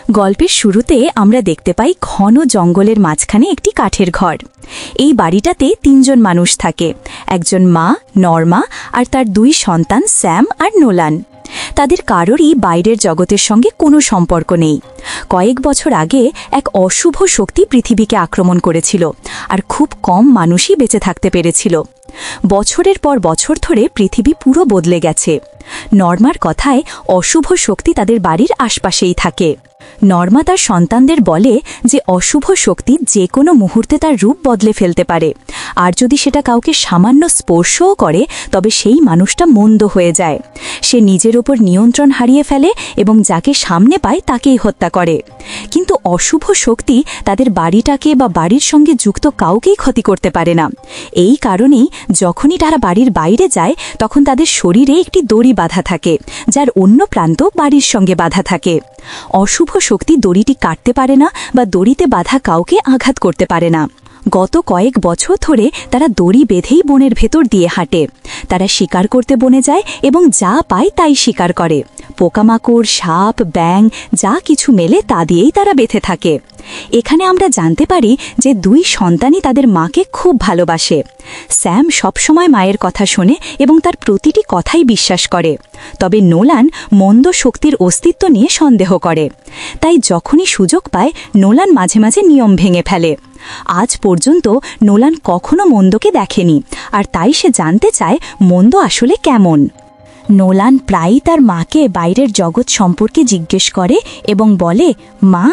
গল্পের শুরুতে আমরা দেখতে পাই ঘন জঙ্গলের মাঝখানে একটি কাঠের ঘর। এই বাড়িটাতে ৩ জন মানুষ থাকে, একজন মা নর্মা আর তার 2 সন্তান স্যাম আর নোলান। তাদের কারোরই বাইরের জগতের সঙ্গে কোনো সম্পর্ক নেই। কয়েক বছর আগে এক অশুভ শক্তি পৃথিবীকে আক্রমণ করেছিল, আর খুব কম মানুষই বেঁচে থাকতে পেরেছিল। বছরের পর বছর ধরে পৃথিবী পুরো বদলে গেছে। নর্মার কথায় অশুভ শক্তি তাদের বাড়ির আশপাশেই থাকে। নর্মা তার সন্তানদের বলে যে অশুভ শক্তি যে কোনো মুহূর্তে তার রূপ বদলে ফেলতে পারে, আর যদি সেটা কাউকে সামান্য স্পর্শও করে তবে সেই মানুষটা মন্দ হয়ে যায়। সে নিজের ওপর নিয়ন্ত্রণ হারিয়ে ফেলে এবং যাকে সামনে পায় তাকেই হত্যা করে। কিন্তু অশুভ শক্তি তাদের বাড়িটাকে বা বাড়ির সঙ্গে যুক্ত কাউকেই ক্ষতি করতে পারে না। এই কারণেই যখনই তারা বাড়ির বাইরে যায় তখন তাদের শরীরে একটি দড়ি বাঁধা থাকে, যার অন্য প্রান্ত বাড়ির সঙ্গে বাঁধা থাকে। অশুভ শক্তি দড়িটি কাটতে পারে না বা দড়িতে বাঁধা কাউকে আঘাত করতে পারে না। গত কয়েক বছর ধরে তারা দড়ি বেঁধেই বনের ভেতর দিয়ে হাঁটে। তারা শিকার করতে বনে যায় এবং যা পায় তাই শিকার করে। পোকামাকড়, সাপ, ব্যাঙ যা কিছু মেলে তা দিয়েই তারা বেঁধে থাকে। এখানে আমরা জানতে পারি যে 2 সন্তানই তাদের মাকে খুব ভালোবাসে। স্যাম সবসময় মায়ের কথা শোনে এবং তার প্রতিটি কথাই বিশ্বাস করে। তবে নোলান মন্দ শক্তির অস্তিত্ব নিয়ে সন্দেহ করে। তাই যখনই সুযোগ পায় নোলান মাঝে মাঝে নিয়ম ভেঙে ফেলে। আজ পর্যন্ত নোলান কখনো মন্দকে দেখেনি, আর তাই সে জানতে চায় মন্দ আসলে কেমন। নোলান প্রায়ই তার মাকে বাইরের জগৎ সম্পর্কে জিজ্ঞেস করে এবং বলে, মা,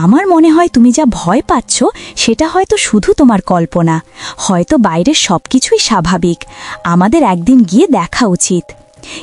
আমার মনে হয় তুমি যা ভয় পাচ্ছ সেটা হয়তো শুধু তোমার কল্পনা। হয়তো বাইরের সবকিছুই স্বাভাবিক। আমাদের একদিন গিয়ে দেখা উচিত।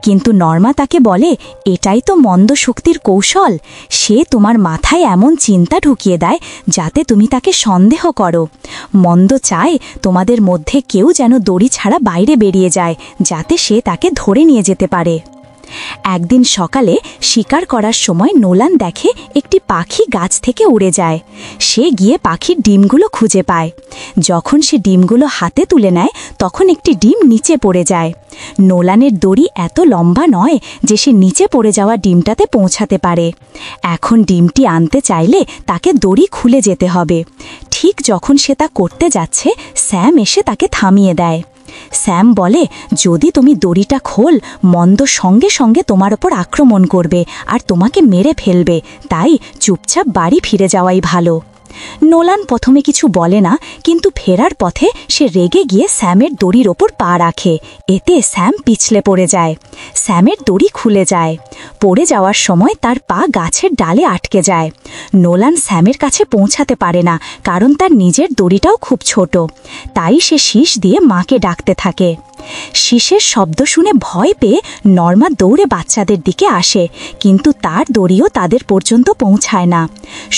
কিন্তু নর্মা তাকে বলে, এটাই তো মন্দ শক্তির কৌশল। সে তোমার মাথায় এমন চিন্তা ঢুকিয়ে দেয় যাতে তুমি তাকে সন্দেহ করো। মন্দ চায় তোমাদের মধ্যে কেউ যেন দড়ি ছাড়া বাইরে বেরিয়ে যায়, যাতে সে তাকে ধরে নিয়ে যেতে পারে। একদিন সকালে শিকার করার সময় নোলান দেখে একটি পাখি গাছ থেকে উড়ে যায়। সে গিয়ে পাখির ডিমগুলো খুঁজে পায়। যখন সে ডিমগুলো হাতে তুলে নেয় তখন একটি ডিম নিচে পড়ে যায়। নোলানের দড়ি এত লম্বা নয় যে সে নিচে পড়ে যাওয়া ডিমটাতে পৌঁছাতে পারে। এখন ডিমটি আনতে চাইলে তাকে দড়ি খুলে যেতে হবে। ঠিক যখন সে তা করতে যাচ্ছে স্যাম এসে তাকে থামিয়ে দেয়। স্যাম বলে, যদি তুমি দড়িটা খোল মন্দ সঙ্গে সঙ্গে তোমার ওপর আক্রমণ করবে আর তোমাকে মেরে ফেলবে, তাই চুপচাপ বাড়ি ফিরে যাওয়াই ভালো। নোলান প্রথমে কিছু বলে না, কিন্তু ফেরার পথে সে রেগে গিয়ে স্যামের দড়ির ওপর পা রাখে। এতে স্যাম পিছলে পড়ে যায়। স্যামের দড়ি খুলে যায়। পড়ে যাওয়ার সময় তার পা গাছের ডালে আটকে যায়। নোলান স্যামের কাছে পৌঁছাতে পারে না, কারণ তার নিজের দড়িটাও খুব ছোট। তাই সে শীষ দিয়ে মাকে ডাকতে থাকে। শীষের শব্দ শুনে ভয় পেয়ে নর্মা দৌড়ে বাচ্চাদের দিকে আসে, কিন্তু তার দড়িও তাদের পর্যন্ত পৌঁছায় না।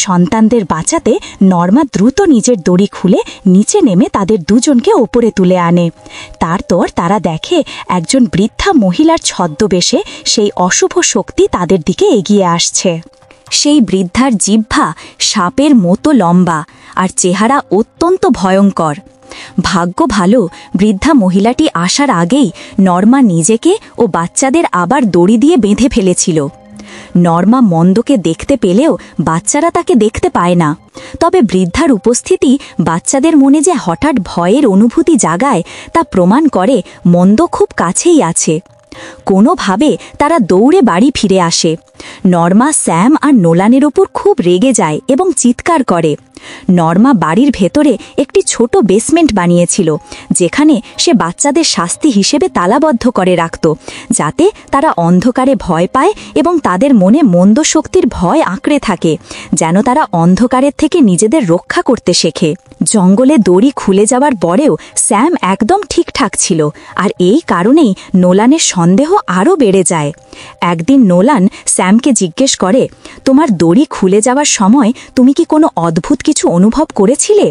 সন্তানদের বাঁচাতে নর্মা দ্রুত নিজের দড়ি খুলে নিচে নেমে তাদের 2 জনকে ওপরে তুলে আনে। তারপর তারা দেখে একজন বৃদ্ধা মহিলার ছদ্মবেশে সেই অশুভ শক্তি তাদের দিকে এগিয়ে আসছে। সেই বৃদ্ধার জিহ্বা সাপের মতো লম্বা আর চেহারা অত্যন্ত ভয়ঙ্কর। ভাগ্য ভালো, বৃদ্ধা মহিলাটি আসার আগেই নর্মা নিজেকে ও বাচ্চাদের আবার দড়ি দিয়ে বেঁধে ফেলেছিল। নর্মা মন্দকে দেখতে পেলেও বাচ্চারা তাকে দেখতে পায় না। তবে বৃদ্ধার উপস্থিতি বাচ্চাদের মনে যে হঠাৎ ভয়ের অনুভূতি জাগায় তা প্রমাণ করে মন্দ খুব কাছেই আছে। কোনোভাবে তারা দৌড়ে বাড়ি ফিরে আসে। নর্মা স্যাম আর নোলানের ওপর খুব রেগে যায় এবং চিৎকার করে। নর্মা বাড়ির ভেতরে একটি ছোট বেসমেন্ট বানিয়েছিল, যেখানে সে বাচ্চাদের শাস্তি হিসেবে তালাবদ্ধ করে রাখত, যাতে তারা অন্ধকারে ভয় পায় এবং তাদের মনে মন্দ শক্তির ভয় আঁকড়ে থাকে, যেন তারা অন্ধকারের থেকে নিজেদের রক্ষা করতে শেখে। জঙ্গলে দড়ি খুলে যাওয়ার পরেও স্যাম একদম ঠিকঠাক ছিল, আর এই কারণেই নোলানের সন্দেহ আরও বেড়ে যায়। একদিন নোলান স্যামকে জিজ্ঞেস করে, তোমার দড়ি খুলে যাওয়ার সময় তুমি কি কোনো অদ্ভুত কিছু অনুভব করেছিলে?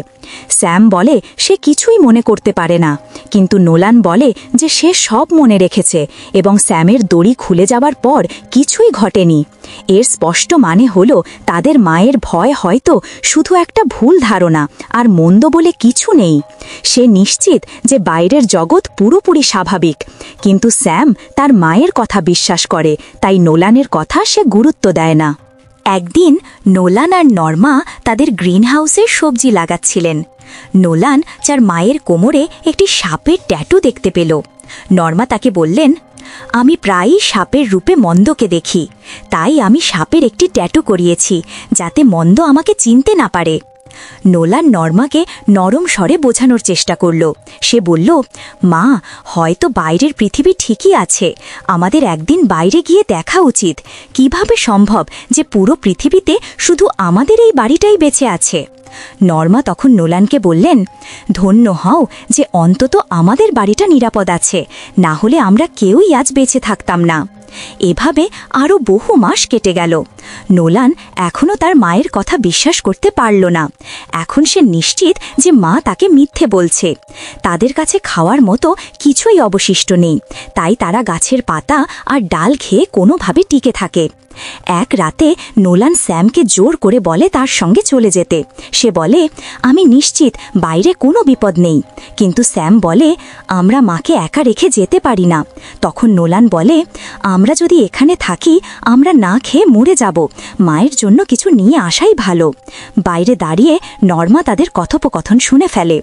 স্যাম বলে সে কিছুই মনে করতে পারে না, কিন্তু নোলান বলে যে সে সব মনে রেখেছে এবং স্যামের দড়ি খুলে যাওয়ার পর কিছুই ঘটেনি। এর স্পষ্ট মানে হলো তাদের মায়ের ভয় হয়তো শুধু একটা ভুল ধারণা, আর মন্দ বলে কিছু নেই। সে নিশ্চিত যে বাইরের জগৎ পুরোপুরি স্বাভাবিক, কিন্তু স্যাম তার মায়ের কথা বিশ্বাস করে, তাই নোলানের কথা সে গুরুত্ব দেয় না। একদিন নোলান আর নর্মা তাদের গ্রিন হাউসে সবজি লাগাচ্ছিলেন। নোলান তার মায়ের কোমরে একটি সাপের ট্যাটু দেখতে পেল। নর্মা তাকে বললেন, আমি প্রায়ই সাপের রূপে মন্দকে দেখি, তাই আমি সাপের একটি ট্যাটু করিয়েছি যাতে মন্দ আমাকে চিনতে না পারে। নোলান নর্মাকে নরম স্বরে বোঝানোর চেষ্টা করল। সে বলল, মা, হয়তো বাইরের পৃথিবী ঠিকই আছে, আমাদের একদিন বাইরে গিয়ে দেখা উচিত। কিভাবে সম্ভব যে পুরো পৃথিবীতে শুধু আমাদের এই বাড়িটাই বেঁচে আছে? নর্মা তখন নোলানকে বললেন, ধন্য হও যে অন্তত আমাদের বাড়িটা নিরাপদ আছে, না হলে আমরা কেউই আজ বেঁচে থাকতাম না। এভাবে আরও বহু মাস কেটে গেল। নোলান এখনও তার মায়ের কথা বিশ্বাস করতে পারল না। এখন সে নিশ্চিত যে মা তাকে মিথ্যে বলছে। তাদের কাছে খাওয়ার মতো কিছুই অবশিষ্ট নেই, তাই তারা গাছের পাতা আর ডাল খেয়ে কোনোভাবে টিকে থাকে। এক রাতে নোলান স্যামকে জোর করে বলে তার সঙ্গে চলে যেতে। সে বলে, আমি নিশ্চিত বাইরে কোনো বিপদ নেই। কিন্তু স্যাম বলে, আমরা মাকে একা রেখে যেতে পারি না। তখন নোলান বলে, আমরা যদি এখানে থাকি আমরা না খেয়ে মরে যাব, মায়ের জন্য কিছু নিয়ে আসাই ভালো। বাইরে দাঁড়িয়ে নর্মা তাদের কথোপকথন শুনে ফেলে।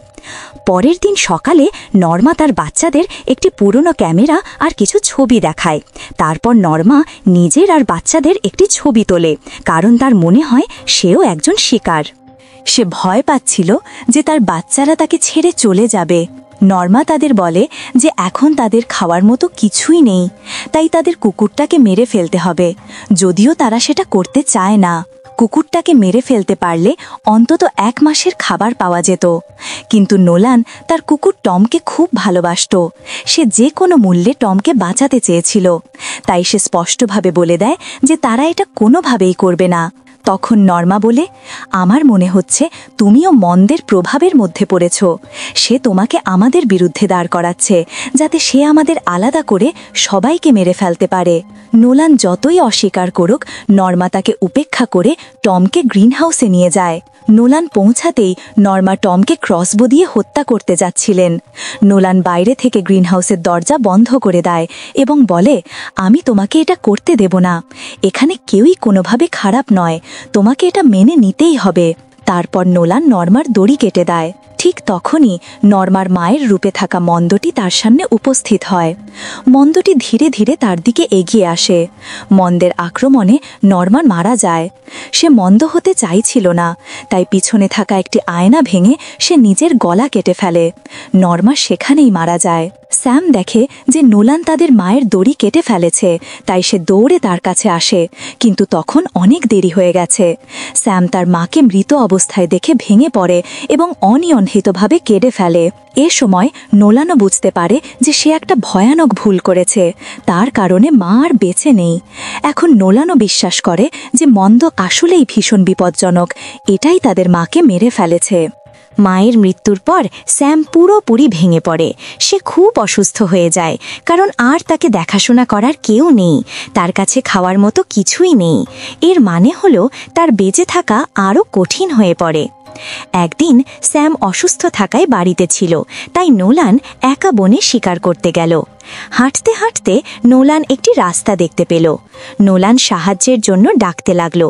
পরের দিন সকালে নর্মা তার বাচ্চাদের একটি পুরনো ক্যামেরা আর কিছু ছবি দেখায়। তারপর নর্মা নিজের আর বাচ্চাদের একটি ছবি তোলে, কারণ তার মনে হয় সেও একজন শিকার। সে ভয় পাচ্ছিল যে তার বাচ্চারা তাকে ছেড়ে চলে যাবে। নর্মা তাদের বলে যে এখন তাদের খাওয়ার মতো কিছুই নেই, তাই তাদের কুকুরটাকে মেরে ফেলতে হবে, যদিও তারা সেটা করতে চায় না। কুকুরটাকে মেরে ফেলতে পারলে অন্তত 1 মাসের খাবার পাওয়া যেত। কিন্তু নোলান তার কুকুর টমকে খুব ভালোবাসত। সে যে কোনো মূল্যে টমকে বাঁচাতে চেয়েছিল, তাই সে স্পষ্টভাবে বলে দেয় যে তারা এটা কোনোভাবেই করবে না। তখন নর্মা বলে, আমার মনে হচ্ছে তুমিও মন্দের প্রভাবের মধ্যে পড়েছ। সে তোমাকে আমাদের বিরুদ্ধে দাঁড় করাচ্ছে, যাতে সে আমাদের আলাদা করে সবাইকে মেরে ফেলতে পারে। নোলান যতই অস্বীকার করুক, নর্মা তাকে উপেক্ষা করে টমকে গ্রিন হাউসে নিয়ে যায়। নোলান পৌঁছাতেই নর্মা টমকে ক্রসবো দিয়ে হত্যা করতে যাচ্ছিলেন। নোলান বাইরে থেকে গ্রিন হাউসের দরজা বন্ধ করে দেয় এবং বলে, আমি তোমাকে এটা করতে দেব না। এখানে কেউই কোনোভাবে খারাপ নয়, তোমাকে এটা মেনে নিতেই হবে। তারপর নোলান নর্মার দড়ি কেটে দেয়। ঠিক তখনই নর্মার মায়ের রূপে থাকা মন্দটি তার সামনে উপস্থিত হয়। মন্দটি ধীরে ধীরে তার দিকে এগিয়ে আসে। মন্দের আক্রমণে নর্মা মারা যায়। সে মন্দ হতে চাইছিল না, তাই পিছনে থাকা একটি আয়না ভেঙে সে নিজের গলা কেটে ফেলে। নর্মা সেখানেই মারা যায়। স্যাম দেখে যে নোলান তাদের মায়ের দড়ি কেটে ফেলেছে, তাই সে দৌড়ে তার কাছে আসে, কিন্তু তখন অনেক দেরি হয়ে গেছে। স্যাম তার মাকে মৃত অবস্থায় দেখে ভেঙে পড়ে এবং অনিয়ন্ত্রিতভাবে কেঁদে ফেলে। এ সময় নোলানও বুঝতে পারে যে সে একটা ভয়ানক ভুল করেছে, তার কারণে মা আর বেঁচে নেই। এখন নোলানও বিশ্বাস করে যে মন্দ আসলেই ভীষণ বিপজ্জনক, এটাই তাদের মাকে মেরে ফেলেছে। মায়ের মৃত্যুর পর স্যাম পুরোপুরি ভেঙে পড়ে। সে খুব অসুস্থ হয়ে যায়, কারণ আর তাকে দেখাশোনা করার কেউ নেই, তার কাছে খাওয়ার মতো কিছুই নেই। এর মানে হলো তার বেঁচে থাকা আরও কঠিন হয়ে পড়ে। একদিন স্যাম অসুস্থ থাকায় বাড়িতে ছিল, তাই নোলান একা বনে শিকার করতে গেল। হাঁটতে হাঁটতে নোলান একটি রাস্তা দেখতে পেল। নোলান সাহায্যের জন্য ডাকতে লাগল,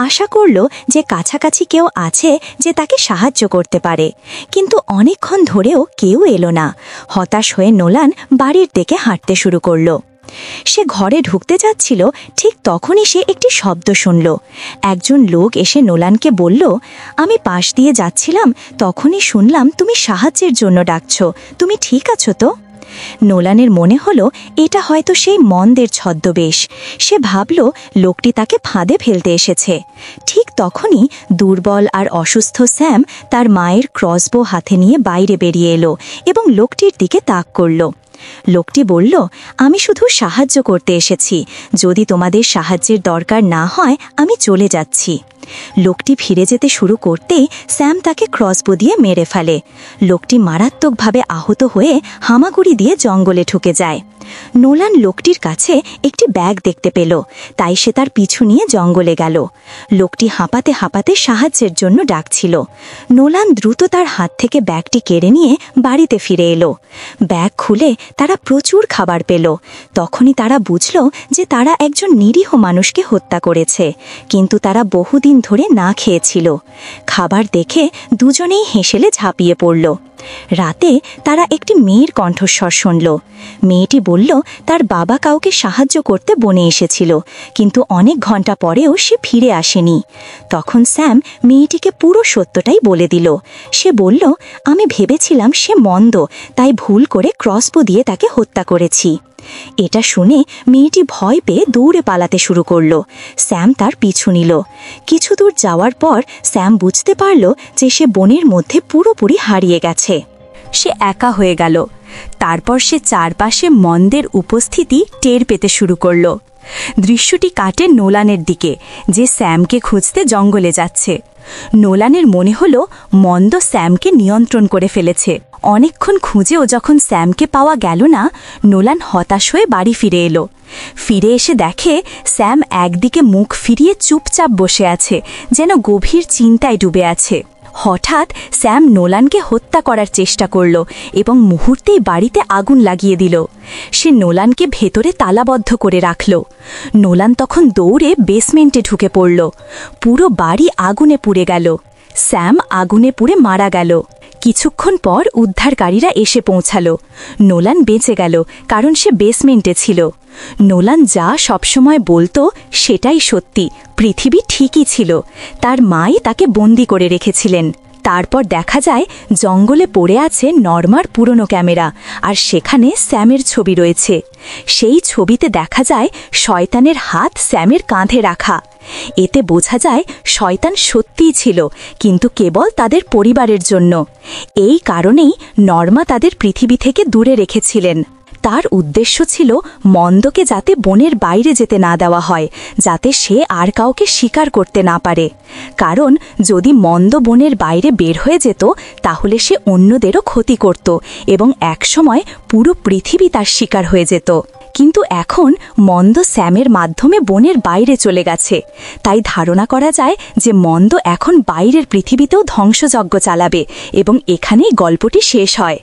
আশা করল যে কাছাকাছি কেউ আছে যে তাকে সাহায্য করতে পারে, কিন্তু অনেকক্ষণ ধরেও কেউ এলো না। হতাশ হয়ে নোলান বাড়ির দিকে হাঁটতে শুরু করল। সে ঘরে ঢুকতে যাচ্ছিল, ঠিক তখনই সে একটি শব্দ শুনল। একজন লোক এসে নোলানকে বলল, আমি পাশ দিয়ে যাচ্ছিলাম, তখনই শুনলাম তুমি সাহায্যের জন্য ডাকছো, তুমি ঠিক আছো তো? নোলানের মনে হলো এটা হয়তো সেই মন্দের ছদ্মবেশ। সে ভাবল লোকটি তাকে ফাঁদে ফেলতে এসেছে। ঠিক তখনই দুর্বল আর অসুস্থ স্যাম তার মায়ের ক্রসবো হাতে নিয়ে বাইরে বেরিয়ে এলো এবং লোকটির দিকে তাক করল। লোকটি বলল, আমি শুধু সাহায্য করতে এসেছি, যদি তোমাদের সাহায্যের দরকার না হয় আমি চলে যাচ্ছি। লোকটি ফিরে যেতে শুরু করতেই স্যাম তাকে ক্রসবো দিয়ে মেরে ফেলে। লোকটি মারাত্মকভাবে আহত হয়ে হামাগুড়ি দিয়ে জঙ্গলে ঢুকে যায়। নোলান লোকটির কাছে একটি ব্যাগ দেখতে পেল, তাই সে তার পিছু নিয়ে জঙ্গলে গেল। লোকটি হাঁপাতে হাঁপাতে সাহায্যের জন্য ডাকছিল। নোলান দ্রুত তার হাত থেকে ব্যাগটি কেড়ে নিয়ে বাড়িতে ফিরে এলো। ব্যাগ খুলে তারা প্রচুর খাবার পেল। তখনই তারা বুঝল যে তারা একজন নিরীহ মানুষকে হত্যা করেছে, কিন্তু তারা বহুদিন ধরে না খেয়েছিল। খাবার দেখে দুজনেই হেসেলে ঝাঁপিয়ে পড়ল। রাতে তারা একটি মেয়ের কণ্ঠস্বর শুনল। মেয়েটি বলল তার বাবা কাউকে সাহায্য করতে বনে এসেছিল, কিন্তু অনেক ঘন্টা পরেও সে ফিরে আসেনি। তখন স্যাম মেয়েটিকে পুরো সত্যটাই বলে দিল। সে বলল, আমি ভেবেছিলাম সে মন্দ, তাই ভুল করে ক্রসবো দিয়ে তাকে হত্যা করেছি। এটা শুনে মেয়েটি ভয় পেয়ে দৌড়ে পালাতে শুরু করল। স্যাম তার পিছু নিল। কিছু দূর যাওয়ার পর স্যাম বুঝতে পারল যে সে বনের মধ্যে পুরোপুরি হারিয়ে গেছে। সে একা হয়ে গেল। তারপর সে চারপাশে মন্দের উপস্থিতি টের পেতে শুরু করল। দৃশ্যটি কাটে নোলানের দিকে, যে স্যামকে খুঁজতে জঙ্গলে যাচ্ছে। নোলানের মনে হলো মন্দ স্যামকে নিয়ন্ত্রণ করে ফেলেছে। অনেকক্ষণ খুঁজেও যখন স্যামকে পাওয়া গেল না, নোলান হতাশ হয়ে বাড়ি ফিরে এলো। ফিরে এসে দেখে স্যাম একদিকে মুখ ফিরিয়ে চুপচাপ বসে আছে, যেন গভীর চিন্তায় ডুবে আছে। হঠাৎ স্যাম নোলানকে হত্যা করার চেষ্টা করল এবং মুহূর্তেই বাড়িতে আগুন লাগিয়ে দিল। সে নোলানকে ভেতরে তালাবদ্ধ করে রাখল। নোলান তখন দৌড়ে বেসমেন্টে ঢুকে পড়ল। পুরো বাড়ি আগুনে পুড়ে গেল। স্যাম আগুনে পুড়ে মারা গেল। কিছুক্ষণ পর উদ্ধারকারীরা এসে পৌঁছালো। নোলান বেঁচে গেল, কারণ সে বেসমেন্টে ছিল। নোলান যা সবসময় বলতো সেটাই সত্যি। পৃথিবী ঠিকই ছিল। তার মাই তাকে বন্দি করে রেখেছিলেন। তারপর দেখা যায় জঙ্গলে পড়ে আছে নর্মার পুরনো ক্যামেরা, আর সেখানে স্যামের ছবি রয়েছে। সেই ছবিতে দেখা যায় শয়তানের হাত স্যামের কাঁধে রাখা। এতে বোঝা যায় শয়তান সত্যিই ছিল, কিন্তু কেবল তাদের পরিবারের জন্য। এই কারণেই নর্মা তাদের পৃথিবী থেকে দূরে রেখেছিলেন। তার উদ্দেশ্য ছিল মন্দকে যাতে বনের বাইরে যেতে না দেওয়া হয়, যাতে সে আর কাউকে শিকার করতে না পারে। কারণ যদি মন্দ বনের বাইরে বের হয়ে যেত, তাহলে সে অন্যদেরও ক্ষতি করত এবং একসময় পুরো পৃথিবী তার শিকার হয়ে যেত। কিন্তু এখন মন্দ স্যামের মাধ্যমে বনের বাইরে চলে গেছে, তাই ধারণা করা যায় যে মন্দ এখন বাইরের পৃথিবীতেও ধ্বংসযজ্ঞ চালাবে এবং এখানেই গল্পটি শেষ হয়।